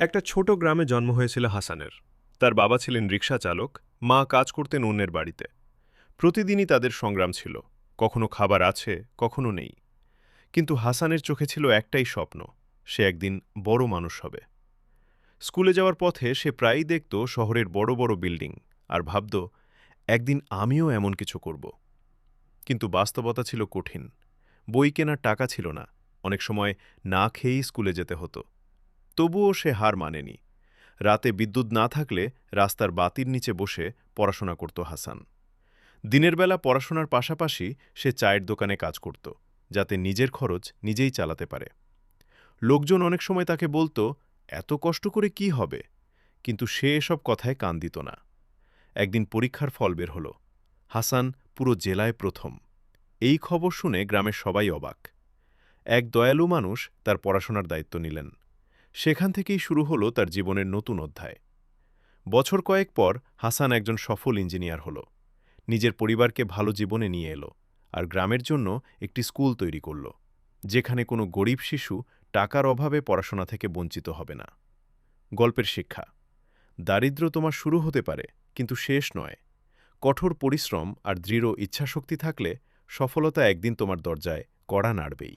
একটা ছোট গ্রামে জন্ম হয়েছিল হাসানের। তার বাবা ছিলেন রিকশা চালক, মা কাজ করতেন অন্যের বাড়িতে। প্রতিদিনই তাদের সংগ্রাম ছিল, কখনো খাবার আছে, কখনো নেই। কিন্তু হাসানের চোখে ছিল একটাই স্বপ্ন, সে একদিন বড় মানুষ হবে। স্কুলে যাওয়ার পথে সে প্রায়ই দেখত শহরের বড় বড় বিল্ডিং, আর ভাবত একদিন আমিও এমন কিছু করব। কিন্তু বাস্তবতা ছিল কঠিন। বই কেনার টাকা ছিল না, অনেক সময় না খেয়েই স্কুলে যেতে হতো। তবুও সে হার মানেনি। রাতে বিদ্যুৎ না থাকলে রাস্তার বাতির নিচে বসে পড়াশোনা করত হাসান। দিনের বেলা পড়াশোনার পাশাপাশি সে চায়ের দোকানে কাজ করত, যাতে নিজের খরচ নিজেই চালাতে পারে। লোকজন অনেক সময় তাকে বলতো, এত কষ্ট করে কি হবে? কিন্তু সে এসব কথায় কান দিত না। একদিন পরীক্ষার ফল বের হল। হাসান পুরো জেলায় প্রথম। এই খবর শুনে গ্রামের সবাই অবাক। এক দয়ালু মানুষ তার পড়াশোনার দায়িত্ব নিলেন। সেখান থেকেই শুরু হলো তার জীবনের নতুন অধ্যায়। বছর কয়েক পর হাসান একজন সফল ইঞ্জিনিয়ার হল, নিজের পরিবারকে ভালো জীবনে নিয়ে এলো, আর গ্রামের জন্য একটি স্কুল তৈরি করল, যেখানে কোনো গরিব শিশু টাকার অভাবে পড়াশোনা থেকে বঞ্চিত হবে না। গল্পের শিক্ষা: দারিদ্র্য তোমার শুরু হতে পারে, কিন্তু শেষ নয়। কঠোর পরিশ্রম আর দৃঢ় ইচ্ছাশক্তি থাকলে সফলতা একদিন তোমার দরজায় কড়া নাড়বেই।